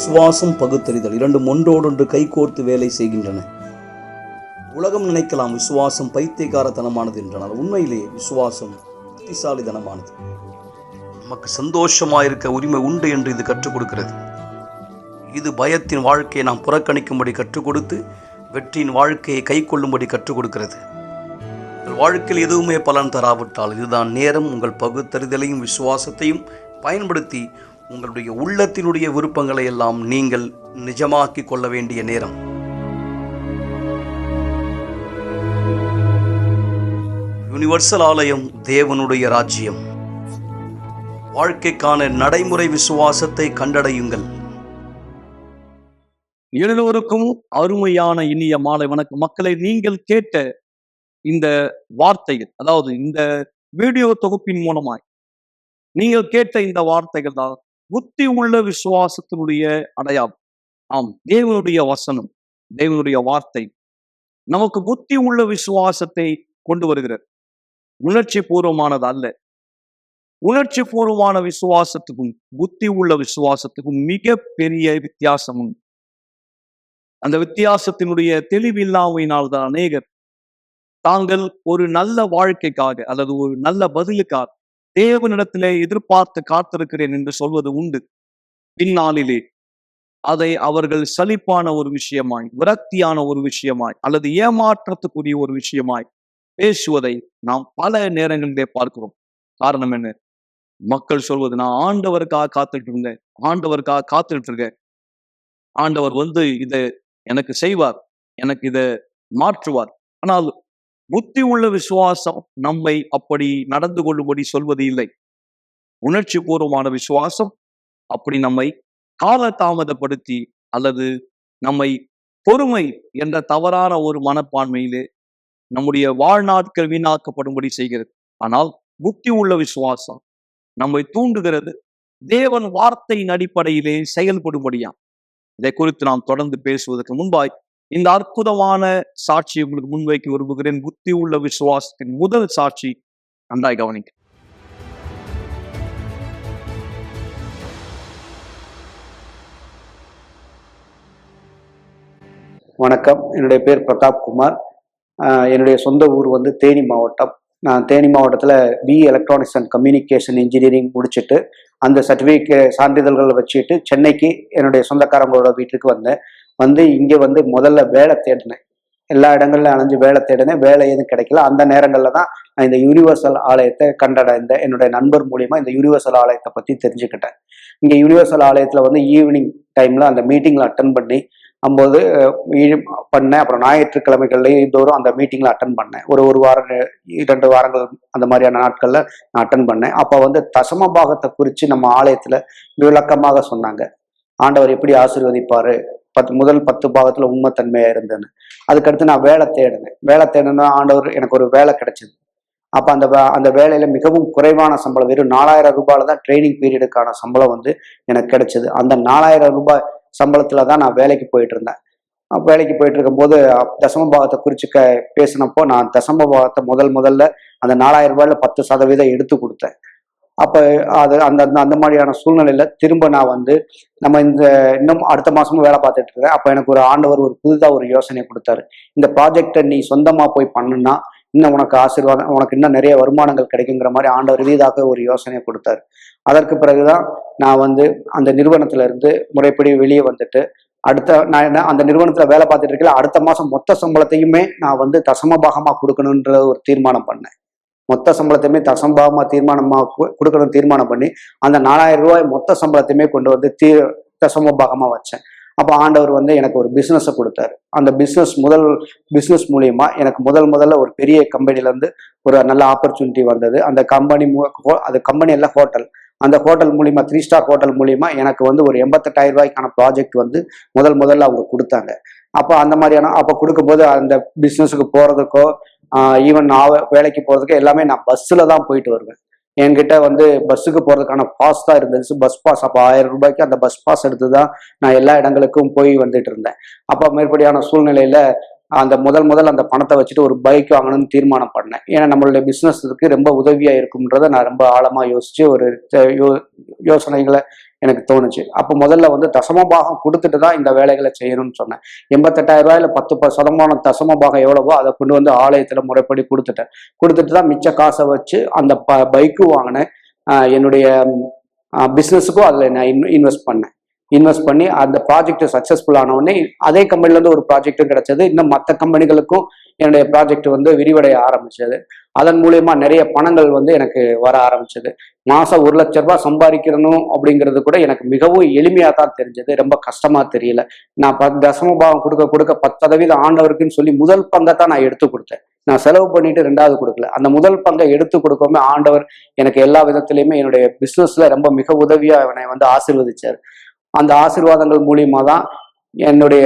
விசுவாசம் பகுத்தறிதல் இரண்டும் ஒன்றோடொன்று கைகோர்த்து வேலை செய்கின்றன. உலகம் நினைக்கலாம் விசுவாசம் பைத்தியக்காரத்தனமானது என்றால் உண்மையிலே விசுவாசம் புத்திசாலித்தனமானது. நமக்கு சந்தோஷமாயிருக்க உரிமை உண்டு என்று இது கற்றுக் கொடுக்கிறது. இது பயத்தின் வாழ்க்கையை நாம் புறக்கணிக்கும்படி கற்றுக் கொடுத்து வெற்றியின் வாழ்க்கையை கை கொள்ளும்படி கற்றுக் கொடுக்கிறது. உங்கள் வாழ்க்கையில் எதுவுமே பலன் தராவிட்டால் இதுதான் நேரம். உங்கள் பகுத்தறிதலையும் விசுவாசத்தையும் பயன்படுத்தி உங்களுடைய உள்ளத்தினுடைய விருப்பங்களை எல்லாம் நீங்கள் நிஜமாக்கி கொள்ள வேண்டிய நேரம். யுனிவர்சல் ஆலயம் தேவனுடைய ராஜ்யம். வாழ்க்கைக்கான நடைமுறை விசுவாசத்தை கண்டடையுங்கள். எல்லோருக்கும் அருமையான இனிய மாலை வணக்கம். மக்களை, நீங்கள் கேட்ட இந்த வார்த்தைகள், அதாவது இந்த வீடியோ தொகுப்பின் மூலமாய் நீங்கள் கேட்ட இந்த வார்த்தைகள் தான் புத்தி உள்ள விசுவாசத்தினுடைய அடையாளம். ஆம், தேவனுடைய வசனம், தேவனுடைய வார்த்தை நமக்கு புத்தி உள்ள விசுவாசத்தை கொண்டு வருகிறது. உணர்ச்சி பூர்வமானது அல்ல. உணர்ச்சி பூர்வமான விசுவாசத்துக்கும் புத்தி உள்ள விசுவாசத்துக்கும் மிக பெரிய வித்தியாசம் உண்டு. அந்த வித்தியாசத்தினுடைய தெளிவில்லாமையினால் தான் அநேகர் தாங்கள் ஒரு நல்ல வாழ்க்கைக்காக அல்லது ஒரு நல்ல பதிலுக்காக தேவனிடத்திலே எதிர்பார்த்து காத்திருக்கிறேன் என்று சொல்வது உண்டு. பின்னாளிலே அதை அவர்கள் சலிப்பான ஒரு விஷயமாய், விரக்தியான ஒரு விஷயமாய் அல்லது ஏமாற்றத்துக்குரிய ஒரு விஷயமாய் பேசுவதை நாம் பல நேரங்களிலே பார்க்கிறோம். காரணம் என்ன? மக்கள் சொல்வது, நான் ஆண்டவருக்காக காத்துட்டு இருந்தேன், ஆண்டவருக்காக காத்துட்டு இருக்கேன், ஆண்டவர் இதை எனக்கு செய்வார், எனக்கு இதை மாற்றுவார். ஆனால் புத்தி உள்ள விசுவாசம் நம்மை அப்படி நடந்து கொள்ளும்படி சொல்வது இல்லை. உணர்ச்சி பூர்வமான விசுவாசம் அப்படி நம்மை காலதாமதப்படுத்தி அல்லது நம்மை பொறுமை என்ற தவறான ஒரு மனப்பான்மையிலே நம்முடைய வாழ்நாட்கள் வீணாக்கப்படும்படி செய்கிறது. ஆனால் புத்தி உள்ள விசுவாசம் நம்மை தூண்டுகிறது தேவன் வார்த்தையின் அடிப்படையிலே செயல்படும்படியா. இதை குறித்து நாம் தொடர்ந்து பேசுவதற்கு முன்பாய் இந்த அற்புதமான சாட்சி உங்களுக்கு முன்வைக்க விரும்புகிறேன். புத்தி உள்ள விசுவாசத்தின் முதல் சாட்சி நன்றாய் கவனிக்க. வணக்கம், என்னுடைய பேர் பிரதாப் குமார். என்னுடைய சொந்த ஊர் தேனி மாவட்டம். நான் தேனி மாவட்டத்தில் BE electronics and communication engineering முடிச்சுட்டு அந்த சர்டிஃபிகேட் சான்றிதழ்களை வச்சுட்டு சென்னைக்கு என்னுடைய சொந்தக்காரங்களோட வீட்டுக்கு வந்தேன். இங்கே முதல்ல வேலை தேடினேன். எல்லா இடங்கள்ல அலைஞ்சு வேலை தேடினேன். வேலை எதுவும் கிடைக்கல. அந்த நேரங்களில் தான் நான் இந்த யூனிவர்சல் ஆலயத்தை கண்டடைந்தேன். என்னுடைய நண்பர் மூலியமா இந்த யூனிவர்சல் ஆலயத்தை பற்றி தெரிஞ்சுக்கிட்டேன். இங்கே யூனிவர்சல் ஆலயத்தில் ஈவினிங் டைமில் அந்த மீட்டிங்கில் அட்டன் பண்ணேன். அப்புறம் ஞாயிற்றுக்கிழமைகள்லையும் தோறும் அந்த மீட்டிங்கில் அட்டன் பண்ணேன். ஒரு வாரம் 2 வாரங்கள் அந்த மாதிரியான நாட்களில் நான் அட்டன் பண்ணேன். அப்போ தசம பாகத்தை குறித்து நம்ம ஆலயத்தில் விளக்கமாக சொன்னாங்க. ஆண்டவர் எப்படி ஆசீர்வதிப்பார், முதல் 10 பாகத்தில் உண்மைத்தன்மையாக இருந்தேன்னு. அதுக்கடுத்து நான் வேலை தேடினேன். ஆண்டவர் எனக்கு ஒரு வேலை கிடைச்சிது. அப்போ அந்த வேலையில மிகவும் குறைவான சம்பளம், வெறும் 4000 ரூபாயில தான் ட்ரைனிங் பீரியடுக்கான சம்பளம் எனக்கு கிடைச்சது. அந்த 4000 ரூபாய் சம்பளத்துல தான் நான் வேலைக்கு போயிட்டு இருந்தேன். வேலைக்கு போயிட்டு இருக்கும்போது தசம பாகத்தை குறித்து பேசினப்போ நான் தசம பாகத்தை முதல்ல அந்த 4000 ரூபாயில 10% எடுத்து கொடுத்தேன். அப்போ அது அந்த மாதிரியான சூழ்நிலையில திரும்ப நான் நம்ம இன்னும் அடுத்த மாசமும் வேலை பார்த்துட்டு இருக்கேன். அப்போ எனக்கு ஒரு ஆண்டவர் புதுதாக ஒரு யோசனை கொடுத்தாரு. இந்த ப்ராஜெக்டை நீ சொந்தமா போய் பண்ணுனா இன்னும் உனக்கு ஆசீர்வாதம், உனக்கு இன்னும் நிறைய வருமானங்கள் கிடைக்குங்கிற மாதிரி ஆண்டவர் ரீதியாக ஒரு யோசனை கொடுத்தாரு. அதற்கு பிறகுதான் நான் அந்த நிறுவனத்துல இருந்து முறைப்படி வெளியே வந்துட்டு நான் அந்த நிறுவனத்துல வேலை பார்த்துட்டு இருக்கல. அடுத்த மாசம் மொத்த சம்பளத்தையுமே நான் தசம பாகமா கொடுக்கணுன்ற ஒரு தீர்மானம் பண்ணேன். மொத்த சம்பளத்தையுமே தசமபாகமா கொடுக்கணும் தீர்மானம் பண்ணி அந்த 4000 ரூபாய் மொத்த சம்பளத்தையுமே கொண்டு தசம பாகமா வச்சேன். அப்போ ஆண்டவர் எனக்கு ஒரு பிஸ்னஸை கொடுத்தாரு. அந்த முதல் பிஸ்னஸ் மூலியமா எனக்கு முதல்ல ஒரு பெரிய கம்பெனிலேருந்து ஒரு நல்ல ஆப்பர்ச்சுனிட்டி வந்தது. அந்த கம்பெனி எல்லாம் ஹோட்டல். அந்த ஹோட்டல் மூலியமா 3 ஸ்டார் ஹோட்டல் மூலியமா எனக்கு ஒரு 88,000 ரூபாய்க்கான ப்ராஜெக்ட் முதல்ல அவங்க கொடுத்தாங்க. அப்போ அந்த மாதிரியான அப்போ கொடுக்கும்போது அந்த பிஸ்னஸுக்கு போறதுக்கோ ஈவன் நான் வேலைக்கு போறதுக்கோ எல்லாமே நான் பஸ்ஸில் தான் போயிட்டு வருவேன். என்கிட்ட பஸ்ஸுக்கு போறதுக்கான பாஸ் தான் இருந்துச்சு, பஸ் பாஸ். அப்போ 1000 ரூபாய்க்கு அந்த பஸ் பாஸ் எடுத்து தான் நான் எல்லா இடங்களுக்கும் போய் வந்துட்டு இருந்தேன். அப்போ மேற்படியான சூழ்நிலையில அந்த முதல் அந்த பணத்தை வச்சுட்டு ஒரு பைக் வாங்கணும்னு தீர்மானம் பண்ணேன். ஏன்னா நம்மளுடைய பிஸ்னஸுக்கு ரொம்ப உதவியா இருக்கும்ன்றதை நான் ரொம்ப ஆழமா யோசிச்சு ஒரு யோசனைகளை எனக்கு தோணுச்சு. அப்போ முதல்ல வந்து தசமபாகம் கொடுத்துட்டு தான் இந்த வேலைகளை செய்யணும்னு சொன்னேன். 88,000 10% தசமபாகம் எவ்வளவோ அதை கொண்டு வந்து ஆலயத்துல முறைப்படி கொடுத்துட்டேன். கொடுத்துட்டு தான் மிச்ச காசை வச்சு அந்த பைக்கும் வாங்கினேன். என்னுடைய பிஸ்னஸுக்கும் அதில் நான் இன்வெஸ்ட் பண்ணி அந்த ப்ராஜெக்ட் சக்ஸஸ்ஃபுல் ஆனவுடனே அதே கம்பெனிலேருந்து ஒரு ப்ராஜெக்டும் கிடைச்சது. இன்னும் மற்ற கம்பெனிகளுக்கும் என்னுடைய ப்ராஜெக்ட் வந்து விரிவடைய ஆரம்பிச்சது. அதன் மூலயமா நிறைய பணங்கள் வந்து எனக்கு வர ஆரம்பிச்சது. மாதம் 1 லட்ச ரூபாய் சம்பாதிக்கணும் அப்படிங்கிறது கூட எனக்கு மிகவும் எளிமையாக தான் தெரிஞ்சது. ரொம்ப கஷ்டமா தெரியல. நான் தசமபாகம் கொடுக்க 10% ஆண்டவருக்குன்னு சொல்லி முதல் பங்கை தான் நான் எடுத்து கொடுத்தேன். நான் செலவு பண்ணிட்டு 2வது கொடுக்கல. அந்த முதல் பங்கை எடுத்து கொடுக்காம ஆண்டவர் எனக்கு எல்லா விதத்திலையுமே என்னுடைய பிஸ்னஸ்ல ரொம்ப மிக உதவியா என்னை வந்து ஆசீர்வதிச்சார். அந்த ஆசீர்வாதங்கள் மூலியமா தான் என்னுடைய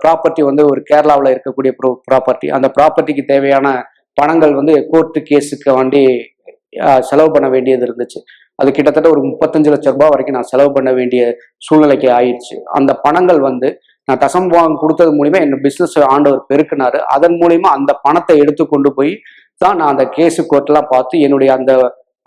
ப்ராப்பர்ட்டி வந்து ஒரு கேரளாவில் இருக்கக்கூடிய ப்ராப்பர்ட்டி. அந்த ப்ராப்பர்ட்டிக்கு தேவையான பணங்கள் வந்து கோர்ட்டு கேஸுக்கு வேண்டி செலவு பண்ண வேண்டியது இருந்துச்சு. அது கிட்டத்தட்ட ஒரு 35 லட்ச ரூபாய் வரைக்கும் நான் செலவு பண்ண வேண்டிய சூழ்நிலைக்கு ஆயிடுச்சு. அந்த பணங்கள் வந்து நான் தசமபாகம் கொடுத்தது மூலியமா என் பிஸ்னஸ் ஆண்டவர் பெருக்கினாரு. அதன் மூலியமா அந்த பணத்தை எடுத்து கொண்டு போய் தான் நான் அந்த கேஸு கோர்ட்லாம் பார்த்து என்னுடைய அந்த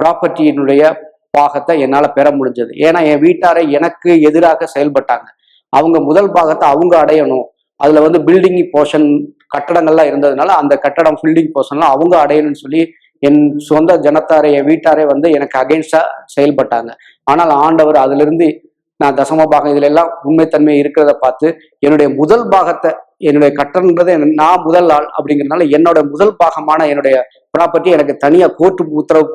ப்ராப்பர்ட்டியினுடைய பாகத்தை என்னால் பெற முடிஞ்சது. ஏன்னா என் வீட்டாரை எனக்கு எதிராக செயல்பட்டாங்க. அவங்க முதல் பாகத்தை அவங்க அடையணும். அதுல வந்து பில்டிங் போர்ஷன் கட்டடங்கள்லாம் இருந்ததுனால அந்த கட்டடம் பில்டிங் போர்ஷன்லாம் அவங்க அடையணும்னு சொல்லி என் சொந்த ஜனத்தாரை என் வீட்டாரே வந்து எனக்கு அகெயின்ஸ்டா செயல்பட்டாங்க. ஆனால் ஆண்டவர் அதுல இருந்து நான் தசமபாகம் இதுல எல்லாம் உண்மைத்தன்மை இருக்கிறத பார்த்து என்னுடைய முதல் பாகத்தை என்னுடைய கட்டணன்றதை நான் முதல் ஆள் அப்படிங்கிறதுனால என்னோட முதல் பாகமான என்னுடைய ப்ராப்பர்ட்டி எனக்கு தனியா கோர்ட்டு உத்தரவு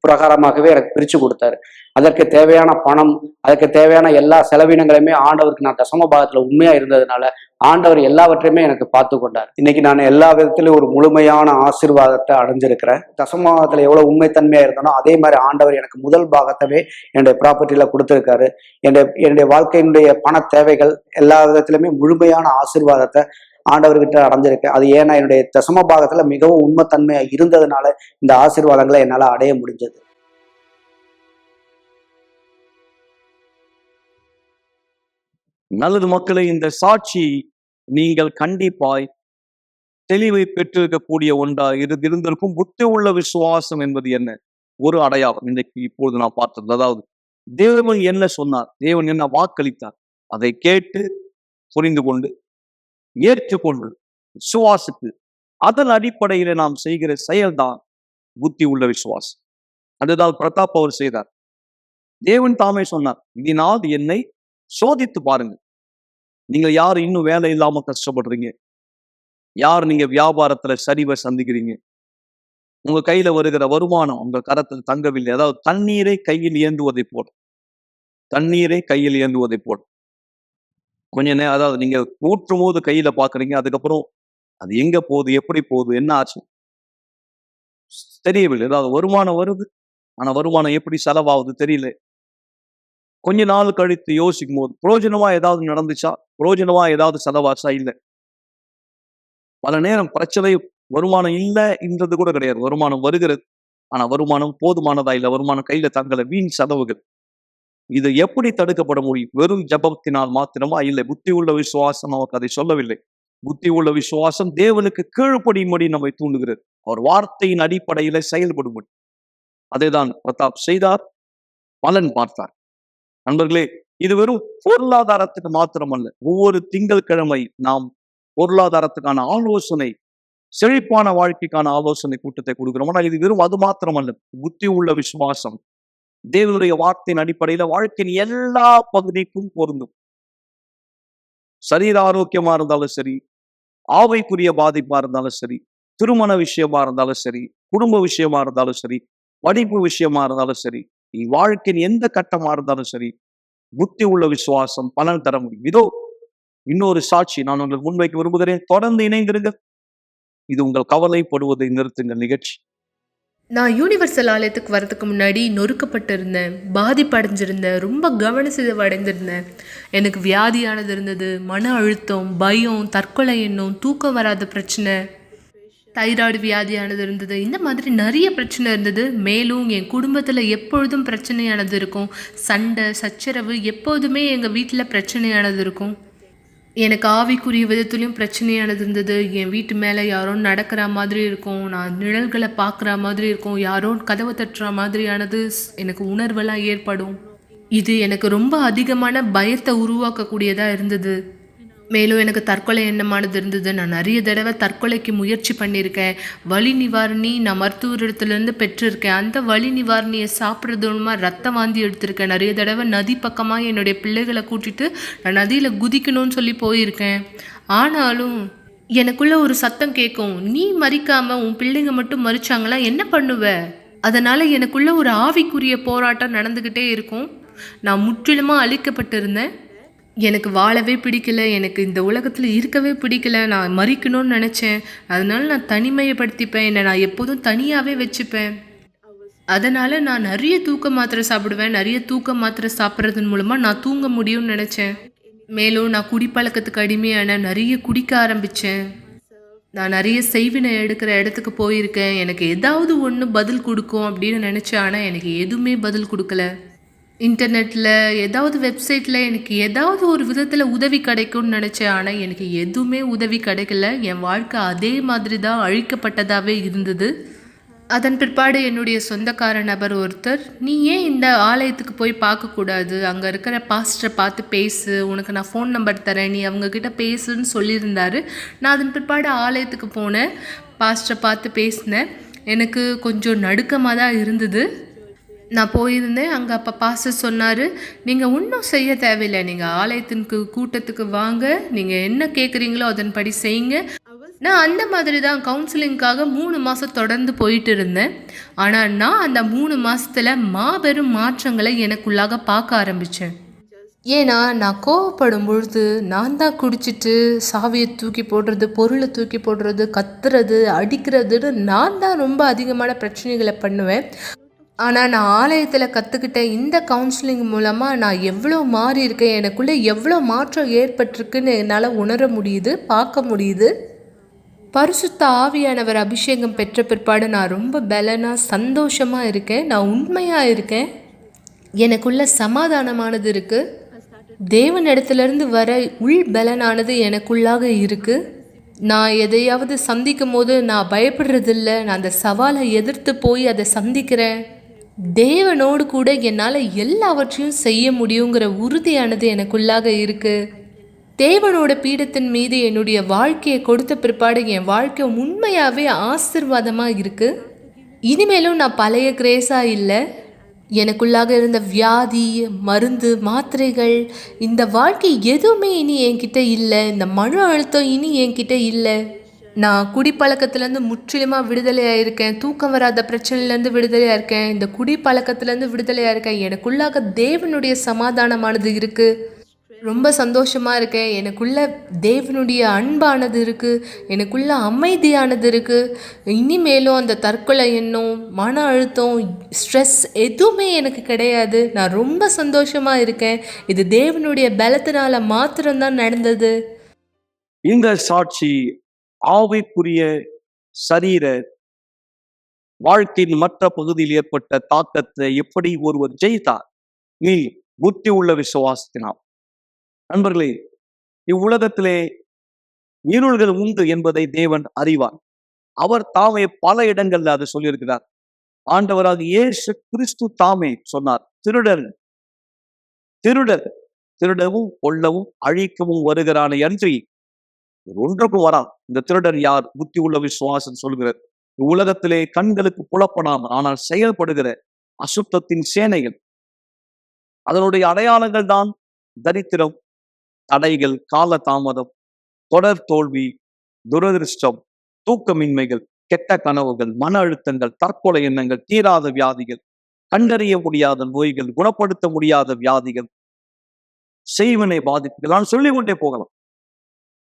பிரகாரமாகவே எனக்கு பிரிச்சு கொடுத்தாரு. அதற்கு தேவையான பணம், அதற்கு தேவையான எல்லா செலவினங்களையுமே ஆண்டவருக்கு நான் தசமபாகத்துல உண்மையா இருந்ததுனால ஆண்டவர் எல்லாவற்றையுமே எனக்கு பார்த்து கொண்டார். இன்னைக்கு நான் எல்லா விதத்திலையும் ஒரு முழுமையான ஆசீர்வாதத்தை அடைஞ்சிருக்கிறேன். தசமபாகத்துல எவ்வளவு உண்மைத்தன்மையா இருந்தனோ அதே மாதிரி ஆண்டவர் எனக்கு முதல் பாகத்தவே என்னுடைய ப்ராப்பர்ட்டியில கொடுத்திருக்காரு. என்னுடைய வாழ்க்கையினுடைய பண தேவைகள் எல்லா விதத்திலுமே முழுமையான ஆசீர்வாதத்தை ஆண்டவர்கிட்ட அடைஞ்சிருக்கேன். அது ஏன்னா என்னுடைய தசமபாகத்துல மிகவும் உண்மைத்தன்மையா இருந்ததுனால இந்த ஆசீர்வாதங்களை என்னால அடைய முடிஞ்சது. நல்லது மக்களே, இந்த சாட்சி நீங்கள் கண்டிப்பாய் தெளிவை பெற்றிருக்கக்கூடிய ஒன்றா இருந்திருக்கும். புத்தி உள்ள விசுவாசம் என்பது என்ன? ஒரு அடையாளம் இன்றைக்கு இப்பொழுது நான் பார்த்தது. அதாவது தேவன் என்ன சொன்னார், தேவன் என்ன வாக்களித்தார், அதை கேட்டு புரிந்து கொண்டு ஏற்றுக்கொண்டு விசுவாசித்து அதன் அடிப்படையில நாம் செய்கிற செயல்தான் புத்தி உள்ள விசுவாசம். அதுதான் பிரதாப் அவர் செய்தார். தேவன் தாமே சொன்னார், இதனால் என்னை சோதித்து பாருங்க. நீங்க யார் இன்னும் வேலை இல்லாம கஷ்டப்படுறீங்க, யார் நீங்க வியாபாரத்துல சரிவை சந்திக்கிறீங்க, உங்க கையில வருகிற வருமானம் உங்க கரத்தில் தங்கவில்லை. அதாவது தண்ணீரை கையில் ஏந்துவதை போல, தண்ணீரை கையில் ஏந்துவதை போல கொஞ்ச நேரம், அதாவது நீங்க ஊற்றும் போது கையில பாக்குறீங்க, அதுக்கப்புறம் அது எங்க போகுது, எப்படி போகுது, என்ன ஆச்சு தெரியவில்லை. அதாவது வருமானம் வருது, ஆனா வருமானம் எப்படி செலவாகுது தெரியல. கொஞ்ச நாள் கழித்து யோசிக்கும் போது பிரயோஜனமா ஏதாவது நடந்துச்சா, பிரயோஜனமா ஏதாவது செலவாச்சா, இல்லை. பல நேரம் பிரச்சனை வருமானம் இல்லைன்றது கூட கிடையாது, வருமானம் வருகிறது, ஆனா வருமானம் போதுமானதா இல்லை, வருமானம் கையில தங்கல, வீண் செலவுகள். இது எப்படி தடுக்கப்பட முடியும்? வெறும் ஜபத்தினால் மாத்திரமா? இல்லை. புத்தி உள்ள விசுவாசம் நமக்கு அதை சொல்லவில்லை. புத்தி உள்ள விசுவாசம் தேவனுக்கு கீழ்ப்படியும்படி நம்மை தூண்டுகிறது, அவர் வார்த்தையின் அடிப்படையில செயல்படும்படி. அதைதான் பிரதாப் செய்தார், பலன் பார்த்தார். நண்பர்களே, இது வெறும் பொருளாதாரத்துக்கு மாத்திரமல்ல. ஒவ்வொரு திங்கட்கிழமை நாம் பொருளாதாரத்துக்கான ஆலோசனை, செழிப்பான வாழ்க்கைக்கான ஆலோசனை கூட்டத்தை கொடுக்கிறோம். ஆனால் இது வெறும் அது மாத்திரமல்ல. புத்தி உள்ள விசுவாசம் தேவனுடைய வார்த்தையின் அடிப்படையில வாழ்க்கையின் எல்லா பகுதிக்கும் பொருந்தும். சரீர ஆரோக்கியமா இருந்தாலும் சரி, ஆவைக்குரிய பாதிப்பா இருந்தாலும் சரி, திருமண விஷயமா இருந்தாலும் சரி, குடும்ப விஷயமா இருந்தாலும் சரி, படிப்பு விஷயமா இருந்தாலும் சரி, வாழ்க்கையின் எந்த கட்டமா இருந்தாலும் சரி, புத்தி உள்ள விசுவாசம் பலன் தர முடியும். இதோ இன்னொரு சாட்சி நான் உங்களுக்கு முன்வைக்க விரும்புகிறேன். தொடர்ந்து இணைந்திருங்க. இது உங்கள் கவலைப்படுவதை நிறுத்துங்கள் நிகழ்ச்சி. நான் யூனிவர்சல் ஆலயத்துக்கு வரதுக்கு முன்னாடி நொறுக்கப்பட்டிருந்தேன், பாதிப்படைஞ்சிருந்தேன், ரொம்ப கவனச்சிதைவு அடைந்திருந்தேன். எனக்கு வியாதியானது இருந்தது, மன அழுத்தம், பயம், தற்கொலை எண்ணம், தூக்கம் வராத பிரச்சனை, தைராய்டு வியாதியானது இருந்தது. இந்த மாதிரி நிறைய பிரச்சனை இருந்தது. மேலும் என் குடும்பத்தில் எப்பொழுதும் பிரச்சனையானது இருக்கும். சண்டை சச்சரவு எப்போதுமே எங்கள் வீட்டில் பிரச்சனையானது இருக்கும். எனக்கு ஆவிக்குரிய விதத்துலேயும் பிரச்சனையானது இருந்தது. என் வீட்டு மேலே யாரோ நடக்கிற மாதிரி இருக்கும், நான் நிழல்களை பார்க்குற மாதிரி இருக்கும், யாரோ கதவை தட்டுற மாதிரியானது எனக்கு உணர்வெல்லாம் ஏற்படும். இது எனக்கு ரொம்ப அதிகமான பயத்தை உருவாக்கக்கூடியதாக இருந்தது. மேலும் எனக்கு தற்கொலை எண்ணமானது இருந்தது. நான் நிறைய தடவை தற்கொலைக்கு முயற்சி பண்ணியிருக்கேன். வலி நிவாரணி நான் மருத்துவரிடத்துலேருந்து பெற்றிருக்கேன். அந்த வலி நிவாரணியை சாப்பிட்றது மூலமாக ரத்த வாந்தி எடுத்திருக்கேன். நிறைய தடவை நதி பக்கமாக என்னுடைய பிள்ளைகளை கூட்டிட்டு நான் நதியில் குதிக்கணும்னு சொல்லி போயிருக்கேன். ஆனாலும் எனக்குள்ள ஒரு சத்தம் கேட்கும், நீ மறிக்காம உன் பிள்ளைங்க மட்டும் மறிச்சாங்களா என்ன பண்ணுவ? அதனால் எனக்குள்ள ஒரு ஆவிக்குரிய போராட்டம் நடந்துக்கிட்டே இருக்கும். நான் முற்றிலுமாக அழிக்கப்பட்டிருந்தேன். எனக்கு வாழவே பிடிக்கல, எனக்கு இந்த உலகத்தில் இருக்கவே பிடிக்கல, நான் மறிக்கணும்னு நினச்சேன். அதனால நான் தனிமையப்படுத்திப்பேன், என்னை நான் எப்போதும் தனியாகவே வச்சுப்பேன். அதனால் நான் நிறைய தூக்க மாத்திரை சாப்பிடுவேன். நிறைய தூக்க மாத்திரை சாப்பிட்றதன் மூலமாக நான் தூங்க முடியும்னு நினச்சேன். மேலும் நான் குடிப்பழக்கத்துக்கு அடிமையான நிறைய குடிக்க ஆரம்பித்தேன். நான் நிறைய செய்வினை எடுக்கிற இடத்துக்கு போயிருக்கேன். எனக்கு ஏதாவது ஒன்று பதில் கொடுக்கும் அப்படின்னு நினச்சேன். ஆனால் எனக்கு எதுவுமே பதில் கொடுக்கல. இன்டர்நெட்டில் ஏதாவது வெப்சைட்டில் எனக்கு ஏதாவது ஒரு விதத்தில் உதவி கிடைக்கும்னு நினச்சேன். ஆனால் எனக்கு எதுவுமே உதவி கிடைக்கல. என் வாழ்க்கை அதே மாதிரி தான் அழிக்கப்பட்டதாகவே இருந்தது. அதன் பிற்பாடு என்னுடைய சொந்தக்கார நபர் ஒருத்தர், நீ ஏன் இந்த ஆலயத்துக்கு போய் பார்க்கக்கூடாது, அங்கே இருக்கிற பாஸ்டரை பார்த்து பேசு, உனக்கு நான் ஃபோன் நம்பர் தரேன், நீ அவங்கக்கிட்ட பேசுன்னு சொல்லியிருந்தாரு. நான் அதன் பிற்பாடு ஆலயத்துக்கு போனேன், பாஸ்டரை பார்த்து பேசினேன். எனக்கு கொஞ்சம் நடுக்கமாக தான் இருந்தது. நான் போயிருந்தேன். அங்கே அப்போ பாஸ்டர் சொன்னார், நீங்கள் ஒன்றும் செய்ய தேவையில்லை, நீங்கள் ஆலயத்திற்கு கூட்டத்துக்கு வாங்க, நீங்கள் என்ன கேட்குறீங்களோ அதன்படி செய்யுங்க. நான் அந்த மாதிரி தான் கவுன்சிலிங்காக 3 மாதம் தொடர்ந்து போயிட்டு இருந்தேன். ஆனால் நான் அந்த 3 மாதத்தில் மாபெரும் மாற்றங்களை எனக்குள்ளாக பார்க்க ஆரம்பித்தேன். ஏன்னா நான் கோவப்படும் பொழுது நான் தான் குடிச்சிட்டு சாவியை தூக்கி போடுறது, பொருளை தூக்கி போடுறது, கத்துறது, அடிக்கிறதுன்னு நான் தான் ரொம்ப அதிகமான பிரச்சனைகளை பண்ணுவேன். ஆனால் நான் ஆலயத்தில் கற்றுக்கிட்ட இந்த கவுன்சிலிங் மூலமாக நான் எவ்வளோ மாறி இருக்கேன், எனக்குள்ளே எவ்வளோ மாற்றம் ஏற்பட்டிருக்குன்னு என்னால் உணர முடியுது, பார்க்க முடியுது. பரிசுத்த ஆவியானவர் அபிஷேகம் பெற்ற பிற்பாடு நான் ரொம்ப பலனாக சந்தோஷமாக இருக்கேன். நான் உண்மையாக இருக்கேன். எனக்குள்ள சமாதானமானது இருக்குது. தேவன் இடத்துலேருந்து வர உள் பலனானது எனக்குள்ளாக இருக்குது. நான் எதையாவது சந்திக்கும் போது நான் பயப்படுறதில்ல. நான் அந்த சவாலை எதிர்த்து போய் அதை சந்திக்கிறேன். தேவனோடு கூட என்னால் எல்லாவற்றையும் செய்ய முடியுங்கிற உறுதியானது எனக்குள்ளாக இருக்குது. தேவனோட பீடத்தின் மீது என்னுடைய வாழ்க்கையை கொடுத்த பிற்பாடு என் வாழ்க்கை உண்மையாகவே ஆசீர்வாதமாக இருக்குது. இனிமேலும் நான் பழைய கிரேஸாக இல்லை. எனக்குள்ளாக இருந்த வியாதி, மருந்து, மாத்திரைகள், இந்த வாழ்க்கை எதுவுமே இனி என்கிட்ட இல்லை. இந்த மன அழுத்தம் இனி என்கிட்ட இல்லை. நான் குடிப்பழக்கத்துலேருந்து முற்றிலுமாக விடுதலையாக இருக்கேன். தூக்கம் வராத பிரச்சனையிலேருந்து விடுதலையாக இருக்கேன். இந்த குடிப்பழக்கத்துலேருந்து விடுதலையாக இருக்கேன். எனக்குள்ளாக தேவனுடைய சமாதானமானது இருக்குது. ரொம்ப சந்தோஷமாக இருக்கேன். எனக்குள்ள தேவனுடைய அன்பானது இருக்குது. எனக்குள்ள அமைதியானது இருக்குது. இனிமேலும் அந்த தற்கொலை எண்ணம், மன அழுத்தம், ஸ்ட்ரெஸ் எதுவுமே எனக்கு கிடையாது. நான் ரொம்ப சந்தோஷமாக இருக்கேன். இது தேவனுடைய பலத்தினால மாத்திரம்தான் நடந்தது. இந்த சாட்சி ஆவிக்குரிய சரீர வாழ்க்கையின் மற்ற பகுதியில் ஏற்பட்ட தாக்கத்தை எப்படி ஒருவர் ஜெயித்தார், நீ புத்தி உள்ள விசுவாசத்தினால். நண்பர்களே, இவ்வுலகத்திலே இருள்கள் உண்டு என்பதை தேவன் அறிவார். அவர் தாமே பல இடங்கள்ல அதை சொல்லியிருக்கிறார். ஆண்டவராக இயேசு கிறிஸ்து தாமே சொன்னார், திருடர் திருடவும் கொல்லவும் அழிக்கவும் வருகிறானே அன்றி ஒன்றுக்கும் வரா. இந்த திருடன் யார்? புத்தி உள்ள விசுவாசம் சொல்கிறது. உலகத்திலே கண்களுக்கு புலப்படாமல் ஆனால் செயல்படுகிற அசுத்தத்தின் சேனைகள். அதனுடைய அடையாளங்கள் தான் தரித்திரம், தடைகள், கால தாமதம், தொடர் தோல்வி, துரதிருஷ்டம், தூக்கமின்மைகள், கெட்ட கனவுகள், மன அழுத்தங்கள், தற்கொலை எண்ணங்கள், தீராத வியாதிகள், கண்டறிய முடியாத நோய்கள், குணப்படுத்த முடியாத வியாதிகள், செய்வினை பாதிப்புகள், நான் சொல்லிக் கொண்டே போகலாம்.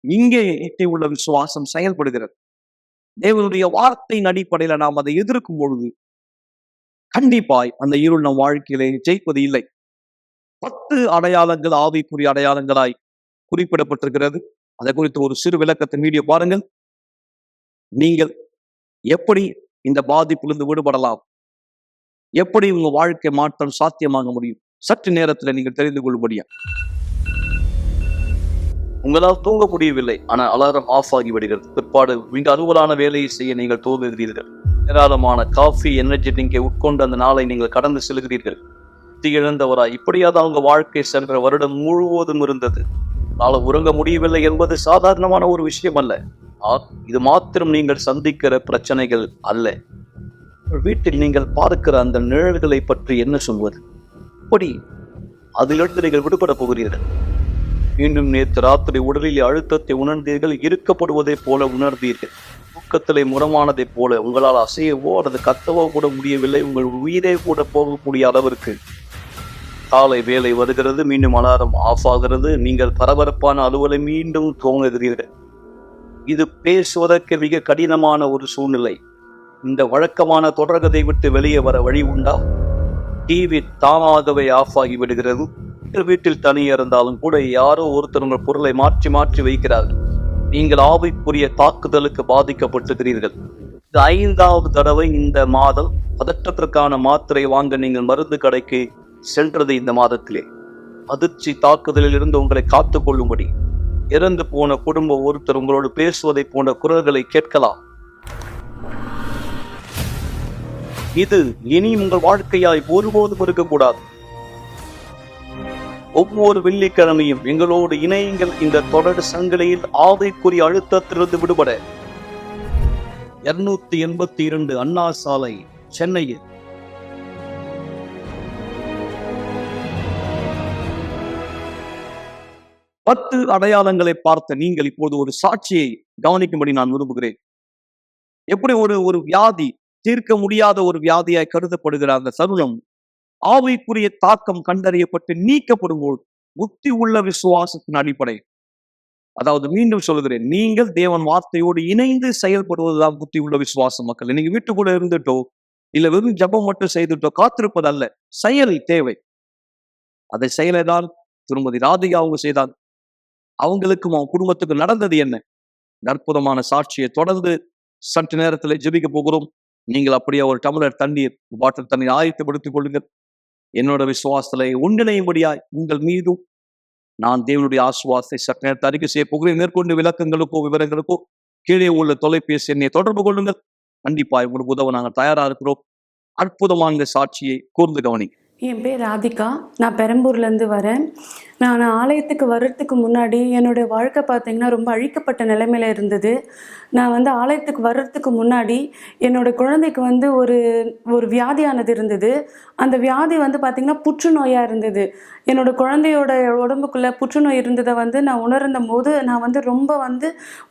இங்கே எட்டி உள்ள விசுவாசம் செயல்படுகிறது. தேவனுடைய வார்த்தையின் அடிப்படையில நாம் அதை எதிர்க்கும் பொழுது கண்டிப்பாய் அந்த இருள் நம் வாழ்க்கையிலே ஜெயிப்பது இல்லை. 10 அடையாளங்கள் ஆவிக்குரிய அடையாளங்களாய் குறிப்பிடப்பட்டிருக்கிறது. அதை குறித்து ஒரு சிறு விளக்கத்தின் வீடியோ பாருங்கள். நீங்கள் எப்படி இந்த பாதிப்பிலிருந்து விடுபடலாம், எப்படி உங்க வாழ்க்கை மாற்றம் சாத்தியமாக முடியும், சற்று நேரத்தில் நீங்கள் தெரிந்து கொள்ளும்படியா. உங்களால் தூங்க முடியவில்லை, ஆனால் அலாரம் ஆஃப் ஆகி விடுகிறது. பிற்பாடு மிக அலுவலான வேலையை செய்ய நீங்கள் தோன்றுகிறீர்கள். ஏராளமான காஃபி, எனர்ஜி ட்ரிங்கை உட்கொண்டு அந்த நாளை நீங்கள் கடந்து செல்கிறீர்கள். இழந்தவராய் இப்படியாவது அவங்க வாழ்க்கை சென்ற வருடம் முழுவதும் இருந்தது. நாளை உறங்க முடியவில்லை என்பது சாதாரணமான ஒரு விஷயம் அல்ல. இது மாத்திரம் நீங்கள் சந்திக்கிற பிரச்சனைகள் அல்ல. வீட்டில் நீங்கள் பார்க்கிற அந்த நிழல்களை பற்றி என்ன சொல்வது? இப்படி அதிலிருந்து நீங்கள் விடுபட போகிறீர்கள். மீண்டும் நேற்று ராத்திரி உடலில் அழுத்தத்தை உணர்ந்தீர்கள், இருக்கப்படுவதைப் போல உணர்ந்தீர்கள். தூக்கத்திலே முரமானதைப் போல உங்களால் அசையவோ அல்லது கத்தவோ கூட முடியவில்லை. உங்கள் உயிரே கூட போகக்கூடிய அளவிற்கு காலை வேலை வருகிறது, மீண்டும் அலாரம் ஆஃப் ஆகிறது. நீங்கள் பரபரப்பான அலுவலை மீண்டும் துவங்குகிறீர்கள். இது பேசுவதற்கு மிக கடினமான ஒரு சூழ்நிலை. இந்த வழக்கமான தொடர்கதை விட்டு வெளியே வர வழி உண்டா? டிவி தானாகவே ஆஃப் ஆகி விடுகிறது. வீட்டில் தனியே இருந்தாலும் கூட யாரோ ஒருத்தர் உங்கள் பொருளை மாற்றி மாற்றி வைக்கிறார்கள். நீங்கள் ஆவிக்குரிய தாக்குதலுக்கு பாதிக்கப்பட்டுகிறீர்கள். இது 5வது தடவை இந்த மாதம் பதற்றத்திற்கான மாத்திரை வாங்க நீங்கள் மருந்து கடைக்கு சென்றது. இந்த மாதத்திலே அதிர்ச்சி தாக்குதலில் இருந்து உங்களை காத்துக் கொள்ளும்படி இறந்து போன குடும்ப ஒருத்தர் உங்களோடு பேசுவதை போன்ற குரல்களை கேட்கலாம். இது இனி உங்கள் வாழ்க்கையாய் ஒருபோதும் இருக்கக்கூடாது. ஒவ்வொரு வெள்ளிக்கிழமையும் எங்களோடு இணையுங்கள். இந்த தொடர் சங்கிலியில் ஆவிக்குரிய அழுத்தத்திலிருந்து விடுபட 282 அண்ணா சாலை, சென்னையில். பத்து அடையாளங்களை பார்த்த நீங்கள் இப்போது ஒரு சாட்சியை கவனிக்கும்படி நான் விரும்புகிறேன். எப்படி ஒரு வியாதி, தீர்க்க முடியாத ஒரு வியாதியாய் கருதப்படுகிற அந்த தருணம் ஆவிக்குரிய தாக்கம் கண்டறியப்பட்டு நீக்கப்படும் போது புத்தி உள்ள விசுவாசத்தின் அடிப்படை, அதாவது மீண்டும் சொல்கிறேன், நீங்கள் தேவன் வார்த்தையோடு இணைந்து செயல்படுவதுதான் புத்தி உள்ள விசுவாசம். மக்கள் நீங்க வீட்டுக்குள்ள இருந்துட்டோ இல்ல வெறும் ஜபம் மட்டும் செய்துட்டோ காத்திருப்பது அல்ல, செயல் தேவை. அதை செயலைதான் திருமதி ராதிகா அவங்க செய்தார். அவங்களுக்கும் அவங்க குடும்பத்துக்கு நடந்தது என்ன? அற்புதமான சாட்சியை தொடர்ந்து சற்று நேரத்தில் ஜெபிக்க போகிறோம். நீங்கள் அப்படியே ஒரு டம்ளர் தண்ணீர், பாட்டில் தண்ணீர் ஆயத்தப்படுத்திக் கொள்ளுங்கள். என்னோட விசுவாசத்தை ஒன்றிணையும்படியாய் உங்கள் மீதும் நான் தேவனுடைய ஆசுவாசத்தை சற்று நேரத்தை அறிக்கை செய்ய போகிறேன். மேற்கொண்டு விளக்கங்களுக்கோ விவரங்களுக்கோ கீழே உள்ள தொலைபேசி எண்ணை தொடர்பு கொள்ளுங்கள். கண்டிப்பாக உங்களுக்கு உதவ நாங்கள் தயாரா இருக்கிறோம். அற்புதமான சாட்சியை கூர்ந்து கவனி. என் பேர் ராதிகா. நான் பெரம்பூர்லேருந்து வரேன். நான் ஆலயத்துக்கு வர்றதுக்கு முன்னாடி என்னுடைய வாழ்க்கை பார்த்திங்கன்னா ரொம்ப அழிக்கப்பட்ட நிலைமையில் இருந்தது. நான் ஆலயத்துக்கு வர்றதுக்கு முன்னாடி என்னோடய குழந்தைக்கு ஒரு வியாதியானது இருந்தது. அந்த வியாதி பார்த்திங்கன்னா புற்றுநோயாக இருந்தது. என்னோடய குழந்தையோட உடம்புக்குள்ளே புற்றுநோய் இருந்ததை நான் உணர்ந்த போது நான் ரொம்ப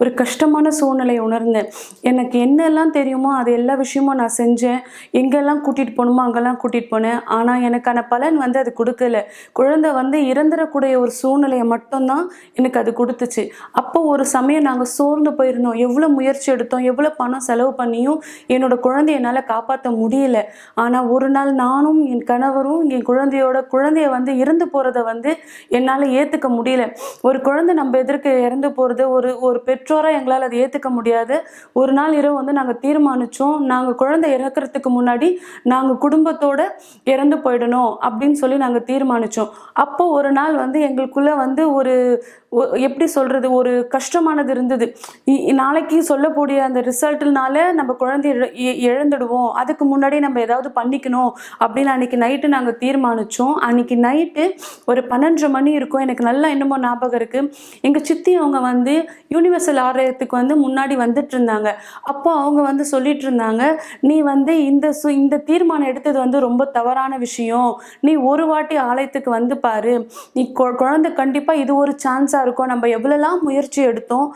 ஒரு கஷ்டமான சூழ்நிலையை உணர்ந்தேன். எனக்கு என்னெல்லாம் தெரியுமோ அது எல்லா விஷயமும் நான் செஞ்சேன். எங்கெல்லாம் கூட்டிகிட்டு போகணுமோ அங்கெல்லாம் கூட்டிகிட்டு போனேன். ஆனால் எனக்கான பலன் அது கொடுக்கல. குழந்தை இறந்துடக்கூடிய ஒரு சூழ்நிலையை மட்டும்தான் எனக்கு அது கொடுத்துச்சு. அப்போ ஒரு சமயம் நாங்கள் சோர்ந்து போயிருந்தோம். எவ்வளோ முயற்சி எடுத்தோம், எவ்வளோ பணம் செலவு பண்ணியும் என்னோட குழந்தைய என்னால் காப்பாற்ற முடியல. ஆனால் ஒரு நாள் நானும் என் கணவரும் என் குழந்தைய இறந்து போகிறத என்னால் ஏற்றுக்க முடியல. ஒரு குழந்தை நம்ம எதிர்க்க இறந்து போகிறது ஒரு பெற்றோராக எங்களால் அதை ஏற்றுக்க முடியாது. ஒரு நாள் இரவு நாங்கள் தீர்மானித்தோம், நாங்கள் குழந்தை இறக்கிறதுக்கு முன்னாடி நாங்கள் குடும்பத்தோட இறந்து போயிடணும் அப்படின்னு சொல்லி நாங்கள் தீர்மானித்தோம். அப்போ ஒரு நாள் எங்களுக்குள்ளே ஒரு எப்படி சொல்கிறது, ஒரு கஷ்டமானது இருந்தது. நாளைக்கு சொல்லக்கூடிய அந்த ரிசல்ட்னால நம்ம குழந்தைய இழந்துடுவோம், அதுக்கு முன்னாடி நம்ம ஏதாவது பண்ணிக்கணும் அப்படின்னு அன்றைக்கி நைட்டு நாங்கள் தீர்மானித்தோம். அன்றைக்கி நைட்டு ஒரு 12:30 மணி இருக்கும். எனக்கு நல்லா என்னமோ ஞாபகம் இருக்குது. எங்கள் சித்தி அவங்க யூனிவர்சல் ஆலயத்துக்கு முன்னாடி வந்துட்டு இருந்தாங்க. அப்போ அவங்க சொல்லிட்டு இருந்தாங்க, நீ இந்த தீர்மானம் எடுத்தது ரொம்ப தவறான விஷயம். நீ ஒரு வாட்டி ஆலயத்துக்கு பாரு, நீ குழந்தை கண்டிப்பாக இது ஒரு சான்ஸாக இருக்கும். நம்ம எவ்வளோலாம் முயற்சி எடுத்தும்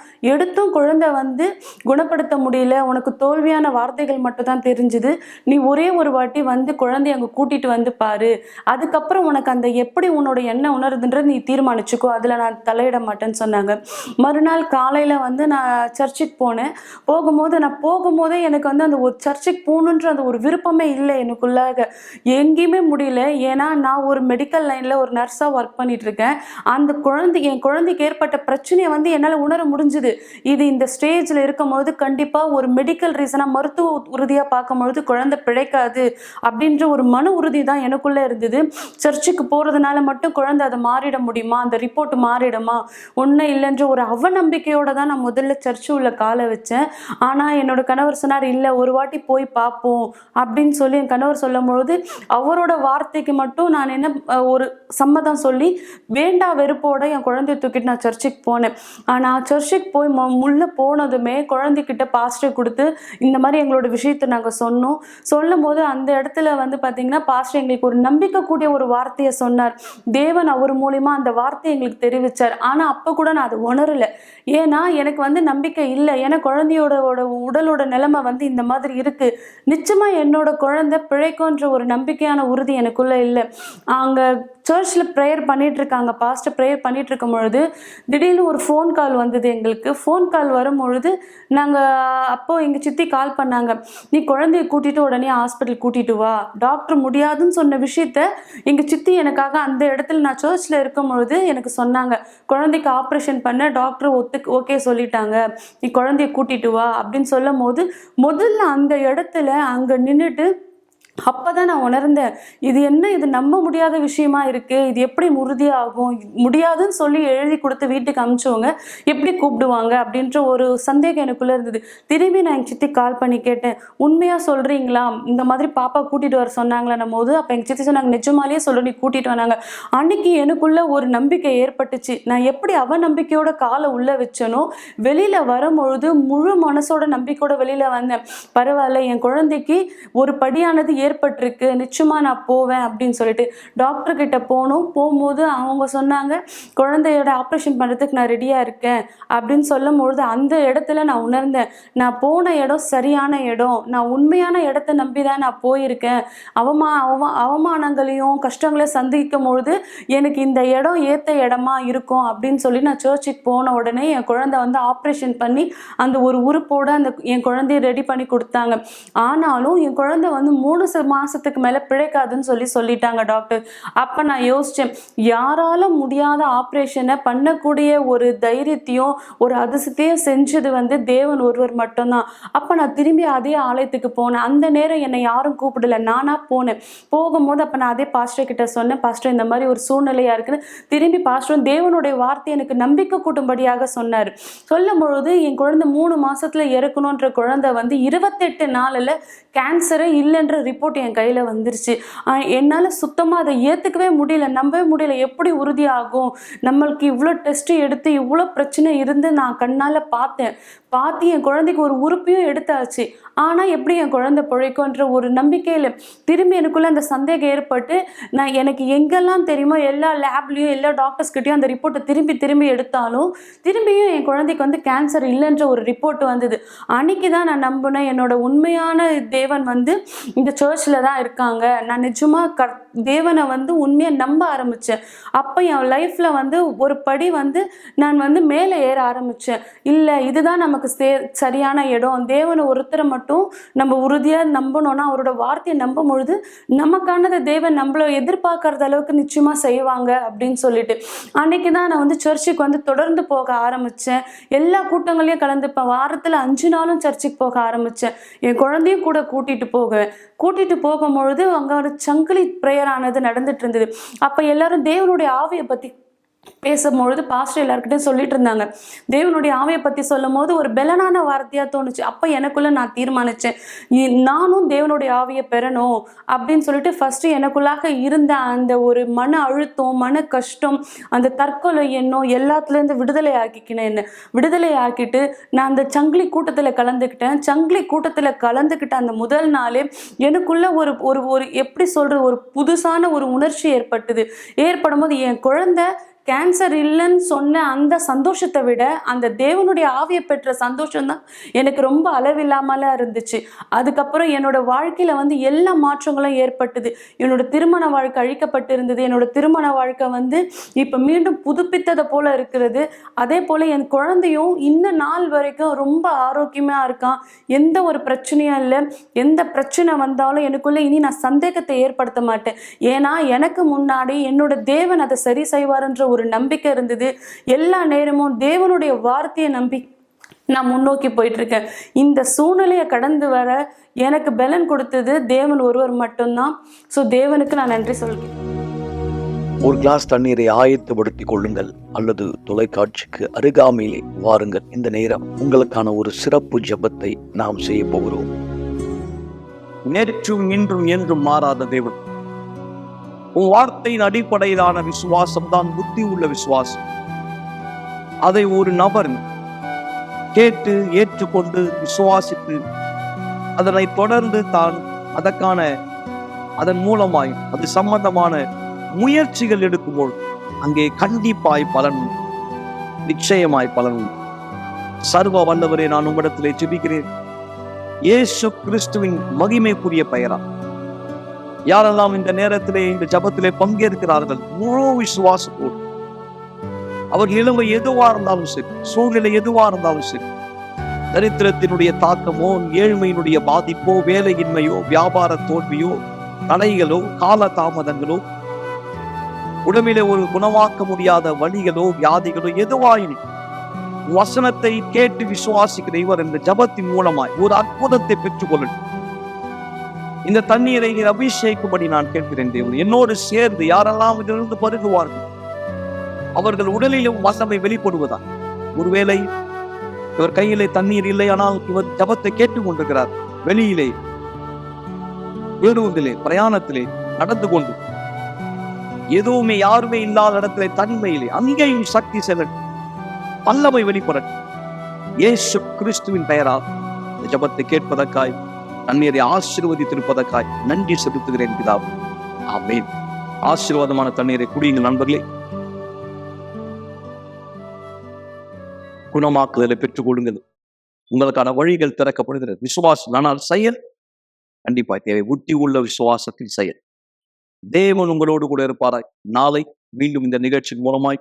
குழந்தை குணப்படுத்த முடியல. உனக்கு தோல்வியான வார்த்தைகள் மட்டும் தான் தெரிஞ்சுது. நீ ஒரே ஒரு வாட்டி குழந்தைய அங்கே கூட்டிகிட்டு பாரு, அதுக்கப்புறம் உனக்கு அந்த எப்படி உன்னோட எண்ணம் உணருதுன்றது நீ தீர்மானிச்சுக்கோ, அதில் நான் தலையிட மாட்டேன்னு சொன்னாங்க. மறுநாள் காலையில் நான் சர்ச்சுக்கு போனேன். போகும்போதே எனக்கு அந்த ஒரு சர்ச்சுக்கு போகணுன்ற அந்த ஒரு விருப்பமே இல்லை எனக்குள்ளாக. எங்கேயுமே முடியல. ஏன்னா நான் ஒரு மெடிக்கல் லைனில் ஒரு நர்ஸாக ஒர்க் பண்ணிகிட்ருக்கேன். அந்த என் குழந்தைக்கு ஏற்பட்ட பிரச்சனையை வந்து என்னால் உணர முடிஞ்சுது. இது இந்த ஸ்டேஜில் இருக்கும்போது கண்டிப்பாக ஒரு மெடிக்கல் ரீசனாக மருத்துவ உறுதியாக பார்க்கும்பொழுது குழந்தை பிழைக்காது அப்படின்ற ஒரு மன உறுதி தான் எனக்குள்ளே இருந்தது. சர்ச்சுக்கு போகிறதுனால மட்டும் குழந்தை அதை மாறிட முடியுமா, அந்த ரிப்போர்ட் மாறிடுமா, ஒன்றும் இல்லைன்ற ஒரு அவநம்பிக்கையோடு தான் நான் முதல்ல சர்ச்சு உள்ள காலை வச்சேன். ஆனால் என்னோட கணவர் சொன்னார், இல்லை ஒரு வாட்டி போய் பார்ப்போம் அப்படின்னு சொல்லி என் கணவர் சொல்லும்பொழுது அவரோட வார்த்தைக்கு மட்டும் நான் என்ன ஒரு சம்மதம் சொல்லி வேண்டா வெறுப்போட என் குழந்தைய தூக்கிட்டு நான் சர்ச்சுக்கு போனேன். ஆனால் சர்ச்சுக்கு போய் உள்ளே போனதுமே குழந்தைகிட்ட பாஸ்டர் கொடுத்து இந்த மாதிரி எங்களோட விஷயத்தை நாங்கள் சொன்னோம். சொல்லும் போது அந்த இடத்துல வந்து பார்த்திங்கன்னா பாஸ்டர் எங்களுக்கு ஒரு நம்பிக்கை கூடிய ஒரு வார்த்தையை சொன்னார். தேவன் அவர் மூலிமா அந்த வார்த்தையை எங்களுக்கு தெரிவித்தார். ஆனால் அப்போ கூட நான் அதை உணரலை. ஏன்னா எனக்கு வந்து நம்பிக்கை இல்லை. ஏன்னா குழந்தையோட உடலோட நிலைமை வந்து இந்த மாதிரி இருக்குது. நிச்சயமாக என்னோட குழந்தை பிழைக்கும்ன்ற ஒரு நம்பிக்கையான உறுதி எனக்குள்ளே இல்லை. அங்கே சர்ச்சில் ப்ரேயர் பண்ணிகிட்ருக்காங்க, பாஸ்டர் ப்ரேயர் பண்ணிகிட்டு இருக்கும் பொழுது திடீர்னு ஒரு ஃபோன் கால் வந்தது எங்களுக்கு. ஃபோன் கால் வரும்பொழுது அப்போது எங்கள் சித்தி கால் பண்ணாங்க, நீ குழந்தைய கூட்டிகிட்டு உடனே ஹாஸ்பிட்டல் கூட்டிகிட்டு வா, டாக்டர் முடியாதுன்னு சொன்ன விஷயத்த எங்கள் சித்தி எனக்காக அந்த இடத்துல நான் சர்ச்சில் இருக்கும் பொழுது எனக்கு சொன்னாங்க. குழந்தைக்கு ஆப்ரேஷன் பண்ண டாக்டர் ஓகே சொல்லிட்டாங்க, நீ குழந்தைய கூட்டிகிட்டு வா அப்படின்னு சொல்லும் போது முதல்ல அந்த இடத்துல அங்கே நின்றுட்டு அப்போ தான் நான் உணர்ந்தேன், இது என்ன, இது நம்ப முடியாத விஷயமா இருக்குது, இது எப்படி உறுதியாகும், முடியாதுன்னு சொல்லி எழுதி கொடுத்து வீட்டுக்கு அனுப்பிச்சவங்க எப்படி கூப்பிடுவாங்க அப்படின்ற ஒரு சந்தேகம் எனக்குள்ளே இருந்தது. திரும்பி நான் எங்கள் சித்தி கால் பண்ணி கேட்டேன், உண்மையாக சொல்கிறீங்களா, இந்த மாதிரி பாப்பா கூட்டிகிட்டு வர சொன்னாங்களான்னும் போது அப்போ எங்கள் சித்தி சொன்னாங்க, நிஜமாலேயே சொல்ல, நீ கூட்டிகிட்டு வந்தாங்க. அன்னைக்கு எனக்குள்ளே ஒரு நம்பிக்கை ஏற்பட்டுச்சு. நான் எப்படி அவநம்பிக்கையோட காலை உள்ளே வச்சனோ வெளியில் வரும்பொழுது முழு மனசோட நம்பிக்கையோட வெளியில் வந்தேன். பரவாயில்ல, என் குழந்தைக்கு ஒரு படியானது ஏற்பட்டிருக்கு, நிச்சயமா நான் போவேன் அப்படின்னு சொல்லிட்டு டாக்டர் கிட்ட போகும்போது அவங்க சொன்னாங்க, குழந்தையோட ஆப்ரேஷன் பண்ணுறதுக்கு நான் ரெடியாக இருக்கேன் அப்படின்னு சொல்லும்பொழுது அந்த இடத்துல நான் உணர்ந்தேன், நான் போன இடம் சரியான இடம், நான் உண்மையான இடத்த நம்பி தான் நான் போயிருக்கேன். அவமானங்களையும் கஷ்டங்களையும் சந்திக்கும் பொழுது எனக்கு இந்த இடம் ஏற்ற இடமா இருக்கும் அப்படின்னு சொல்லி நான் சர்ச்சுக்கு போன உடனே என் குழந்தை வந்து ஆப்ரேஷன் பண்ணி அந்த ஒரு உறுப்போடு என் குழந்தைய ரெடி பண்ணி கொடுத்தாங்க. ஆனாலும் என் குழந்தை வந்து 3 மாசத்துக்கு மேலே பிழைக்காதுன்னு சொல்லிட்டாங்க டாக்டர். அப்போ நான் யோசித்தேன், யாரால முடியாத ஆப்ரேஷனை பண்ணக்கூடிய ஒரு தைரியத்தையும் ஒரு அதிசயத்தையும் செஞ்சது வந்து தேவன் ஒருவர் மட்டும்தான். அப்போ நான் திரும்பி அதே ஆலயத்துக்கு போனேன். அந்த நேரம் என்னை யாரும் கூப்பிடல, நானாக போனேன். போகும்போது அப்போ நான் அதே பாஸ்டர் கிட்ட சொன்னேன், பாஸ்டர் இந்த மாதிரி ஒரு சூழ்நிலையாக இருக்குன்னு. திரும்பி பாஸ்டர் தேவனுடைய வார்த்தை எனக்கு நம்பிக்கை கூட்டும்படியாக சொன்னார். சொல்லும் பொழுது என் குழந்தை 3 மாசத்துல இறக்கணுன்ற குழந்தை வந்து 28 நாளில் கேன்சரே இல்லைன்ற ரிப்போர்ட் என் கையில் வந்துருச்சு. என்னால் சுத்தமாக அதை ஏற்றுக்கவே முடியல, நம்பவே முடியல. எப்படி உறுதியாகும், நம்மளுக்கு இவ்வளோ டெஸ்ட்டு எடுத்து இவ்வளோ பிரச்சனை இருந்து நான் கண்ணால் பார்த்து என் குழந்தைக்கு ஒரு உறுப்பையும் எடுத்தாச்சு. ஆனால் எப்படி என் குழந்தை பிழைக்கும்ன்ற ஒரு நம்பிக்கையில் திரும்பி எனக்குள்ளே அந்த சந்தேகம் ஏற்பட்டு நான் எனக்கு எங்கெல்லாம் தெரியுமோ எல்லா லேப்லேயும் எல்லா டாக்டர்ஸ்கிட்டையும் அந்த ரிப்போர்ட்டை திரும்பி எடுத்தாலும் திரும்பியும் என் குழந்தைக்கு வந்து கேன்சர் இல்லைன்ற ஒரு ரிப்போர்ட் வந்தது. அன்னைக்கு தான் நான் நம்பினேன், என்னோட உண்மையான தேவன் வந்து இந்த சர்ச்சில் தான் இருக்காங்க. நான் நிஜமாக தேவனை வந்து உண்மையாக நம்ப ஆரம்பித்தேன். அப்போ என் லைஃப்பில் வந்து ஒரு படி வந்து நான் வந்து மேலே ஏற ஆரம்பித்தேன். இல்லை, இதுதான் நமக்கு சரியான இடம், தேவனை ஒருத்தரை மட்டும் நம்ம உறுதியாக நம்பணும்னா அவரோட வார்த்தையை நம்பும் பொழுது நமக்கானதை தேவன் நம்மள எதிர்பார்க்கறது அளவுக்கு நிச்சயமாக செய்வாங்க அப்படின்னு சொல்லிட்டு அன்னைக்கு தான் நான் வந்து சர்ச்சுக்கு வந்து தொடர்ந்து போக ஆரம்பித்தேன். எல்லா கூட்டங்களையும் கலந்துப்பேன். வாரத்தில் 5 நாளும் சர்ச்சுக்கு போக ஆரம்பித்தேன். என் குழந்தையும் கூட கூட்டிகிட்டு போகும்பொழுது அங்கே ஒரு சங்கிலி ப்ரேயர் ஆனது நடந்துட்டு இருந்தது. அப்போ எல்லாரும் தேவனுடைய ஆவியை பற்றி பேசும்பொழுது பாஸ்டர் எல்லாருக்கிட்டையும் சொல்லிட்டு இருந்தாங்க. தேவனுடைய ஆவியை பற்றி சொல்லும் போது ஒரு பலனான வார்த்தையாக தோணுச்சு. அப்போ எனக்குள்ளே நான் தீர்மானித்தேன், நானும் தேவனுடைய ஆவியை பெறணும் அப்படின்னு சொல்லிட்டு ஃபஸ்ட்டு எனக்குள்ளாக இருந்த அந்த ஒரு மன அழுத்தம், மன கஷ்டம், அந்த தற்கொலை எண்ணம் எல்லாத்துலேருந்து விடுதலை ஆக்கிட்டு நான் அந்த சங்கிலி கூட்டத்தில் கலந்துக்கிட்டேன். சங்கிலி கூட்டத்தில் கலந்துக்கிட்ட அந்த முதல் நாளே எனக்குள்ளே ஒரு எப்படி சொல்கிறது, ஒரு புதுசான ஒரு உணர்ச்சி ஏற்படும் போது என் குழந்தை கேன்சர் இல்லைன்னு சொன்ன அந்த சந்தோஷத்தை விட அந்த தேவனுடைய ஆவியை பெற்ற சந்தோஷம்தான் எனக்கு ரொம்ப அளவில்லாமலாம் இருந்துச்சு. அதுக்கப்புறம் என்னோட வாழ்க்கையில் வந்து எல்லா மாற்றங்களும் ஏற்பட்டது. என்னோட திருமண வாழ்க்கை அழிக்கப்பட்டு இருந்தது. என்னோட திருமண வாழ்க்கை வந்து இப்போ மீண்டும் புதுப்பித்ததை போல இருக்கிறது. அதே போல் என் குழந்தையும் இந்த நாள் வரைக்கும் ரொம்ப ஆரோக்கியமாக இருக்கான். எந்த ஒரு பிரச்சனையும் இல்லை. எந்த பிரச்சனை வந்தாலும் எனக்குள்ளே இனி நான் சந்தேகத்தை ஏற்படுத்த மாட்டேன். ஏன்னா எனக்கு முன்னாடி என்னோட தேவன் அதை சரி செய்வார்ன்ற ஒரு நம்பிக்கை இருந்தது. எல்லா நேரமும் தேவனுடைய வார்த்தையை நம்பி நான் முன்னோக்கி போயிட்டு இருக்கேன். இந்த சூழ்நிலையை கடந்து வர எனக்கு பலன் கொடுத்தது தேவன் ஒருவர் மட்டும்தான். ஸோ தேவனுக்கு நான் நன்றி சொல்கிறேன். ஒரு கிளாஸ் தண்ணீரை ஆயத்தப்படுத்திக் கொள்ளுங்கள் அல்லது தொலைக்காட்சிக்கு அருகாமையிலே வாருங்கள். இந்த நேரம் உங்களுக்கான ஒரு சிறப்பு ஜெபத்தை நாம் செய்ய போகிறோம். நேற்றும் இன்றும் என்றும் மாறாத தேவன், உன் வார்த்தையின் அடிப்படையிலான விசுவாசம் தான் புத்தி உள்ள விசுவாசம். அதை ஒரு நபர் கேட்டு ஏற்றுக்கொண்டு விசுவாசித்து அதனை தொடர்ந்து தான் அதன் மூலமாய் அது சம்பந்தமான முயற்சிகள் எடுக்கும்போது அங்கே கண்டிப்பாய் பலன், நிச்சயமாய் பலன். சர்வ வல்லவரே, நான் உங்களிடத்திலே ஜெபிக்கிறேன் இயேசு கிறிஸ்துவின் மகிமைக்குரிய பெயரா யாரெல்லாம் இந்த நேரத்திலே இந்த ஜபத்திலே பங்கேற்கிறார்கள் முழு விசுவாசத்தோடு, அவர் நிலைமை எதுவா இருந்தாலும் சரி, சூழ்நிலை எதுவா இருந்தாலும் சரி, தரித்திரத்தினுடைய தாக்கமோ, ஏழ்மையினுடைய பாதிப்போ, வேலையின்மையோ, வியாபார தோல்வியோ, தடைகளோ, கால தாமதங்களோ, உடம்பிலே ஒரு குணமாக்க முடியாத வலிகளோ, வியாதிகளோ, எதுவாயினும் வசனத்தை கேட்டு விசுவாசிக்கிற இவர் இந்த ஜபத்தின் மூலமாய் ஒரு அற்புதத்தை பெற்றுக்கொள்ளட்டும். இந்த தண்ணீரை நீர் அபிஷேகிக்கும்படி நான் கேட்கிறேன் தேவன். என்னோடு சேர்ந்து யாரெல்லாம் இதிலிருந்து பருகுவார்கள் அவர்கள் உடலிலும் வசமை வெளிப்படுவதா. ஒருவேளை இவர் கையிலே தண்ணீர் இல்லை, ஆனால் இவர் ஜபத்தை கேட்டுக் கொண்டிருக்கிறார். வெளியிலே, பேருந்திலே, பிரயாணத்திலே நடந்து கொண்டு எதுவுமே யாருமே இல்லாத இடத்திலே தன்மையிலே அங்கேயும் சக்தி செல்லட்டும், வல்லமை வெளிப்படட்டும். இயேசு கிறிஸ்துவின் பெயரால் இந்த ஜபத்தை கேட்பதற்காய், தண்ணீரை ஆசீர்வதித்திருப்பதற்காய் நன்றி செலுத்துகிறேன் பிதாவே. ஆமென். ஆசீர்வாதமான தண்ணீரை குடியுங்கள் நண்பர்களே. குணமாக்குதலை பெற்றுக் கொள்ளுங்கள். உங்களுக்கான வழிகள் திறக்கப்படுகிறது. விசுவாசம் ஆனால் செயல் கண்டிப்பாய் தேவை. புத்தி உள்ள விசுவாசத்தின் செயல். தேவன் உங்களோடு கூட இருப்பாராய். நாளை மீண்டும் இந்த நிகழ்ச்சியின் மூலமாய்,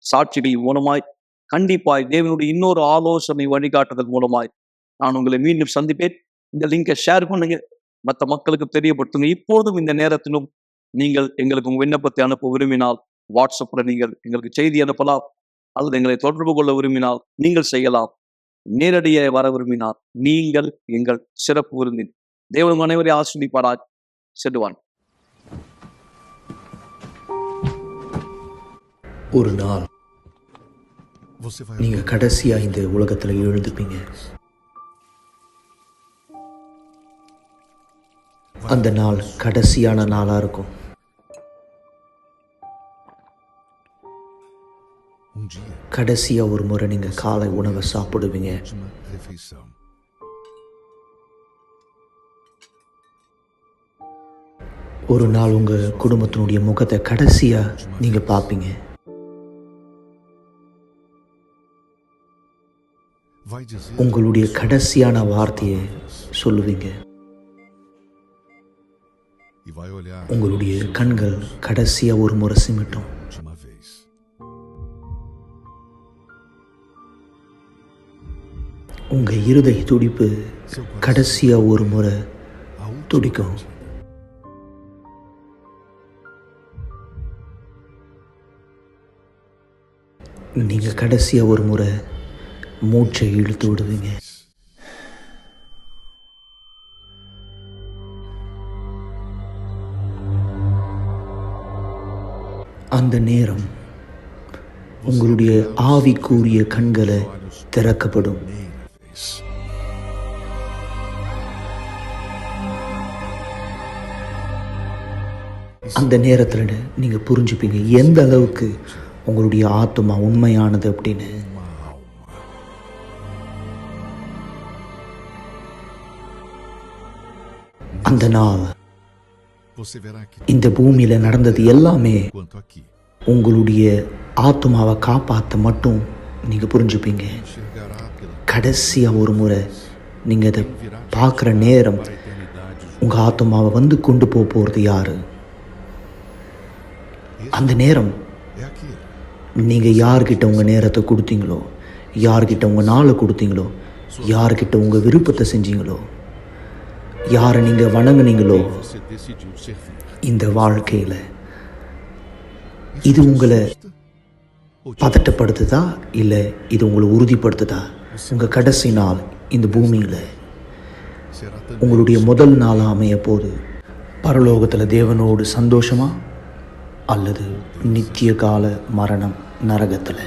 சாட்சிகளின் மூலமாய், கண்டிப்பாய் தேவனுடைய இன்னொரு ஆலோசனை வழிகாட்டுதல் மூலமாய் நான் உங்களை மீண்டும் சந்திப்பேன். இந்த லிங்கை ஷேர் பண்ணுங்க, மற்ற மக்களுக்கு தெரியப்படுத்துங்க. இப்போதும் இந்த நேரத்திலும் நீங்கள் எங்களுக்கு உங்கள் விண்ணப்பத்தை அனுப்ப விரும்பினால் வாட்ஸ்அப்ல நீங்கள் எங்களுக்கு செய்தி அனுப்பலாம், அல்லது எங்களை தொடர்பு கொள்ள விரும்பினால் நீங்கள் செய்யலாம். நேரடியாக வர விரும்பினால் நீங்கள் எங்கள் சிறப்பு விருந்தின். தேவன் அனைவரை ஆசீர்வதிப்பாராய். செல்வான். ஒரு நாள் நீங்க கடைசியா இந்த உலகத்துல எழுந்துப்பீங்க. அந்த நாள் கடைசியான நாளா இருக்கும். கடைசியா ஒரு முறை நீங்க காலை உணவை சாப்பிடுவீங்க. ஒரு நாள் உங்க குடும்பத்தினுடைய முகத்தை கடைசியா நீங்க பார்ப்பீங்க. உங்களுடைய கடைசியான வார்த்தையை சொல்லுவீங்க. உங்களுடைய கண்கள் கடைசியா ஒரு முறை சிமிட்டும். உங்க இருதய துடிப்பு கடைசியா ஒரு முறை துடிக்கும். நீங்க கடைசியா ஒரு முறை மூச்சை இழுத்து விடுவீங்க. அந்த நேரம் உங்களுடைய ஆவிக்குரிய கண்களை திறக்கப்படும். அந்த நேரத்தில் நீங்க புரிஞ்சுப்பீங்க எந்த அளவுக்கு உங்களுடைய ஆத்மா உண்மையானது அப்படின்னு. அந்த நாள் இந்த பூமியில நடந்தது எல்லாமே உங்களுடைய ஆத்மாவை காப்பாற்ற மட்டும் நீங்கள் புரிஞ்சுப்பீங்க. கடைசியாக ஒரு முறை நீங்கள் அதை பார்க்குற நேரம் உங்கள் ஆத்மாவை வந்து கொண்டு போகிறது யார்? அந்த நேரம் நீங்கள் யார்கிட்ட உங்கள் நேரத்தை கொடுத்தீங்களோ, யார்கிட்ட உங்கள் நாளை கொடுத்தீங்களோ, யார்கிட்ட உங்கள் விருப்பத்தை செஞ்சீங்களோ, யாரை நீங்கள் வணங்குனீங்களோ, இந்த வாழ்க்கையில் இது உங்களை பதட்டப்படுத்துதா இல்லை இது உங்களை உறுதிப்படுத்துதா? உங்கள் கடைசி நாள் இந்த பூமியில் உங்களுடைய முதல் நாளாக அமைய போது பரலோகத்தில் தேவனோடு சந்தோஷமா அல்லது நித்திய கால மரணம் நரகத்தில்?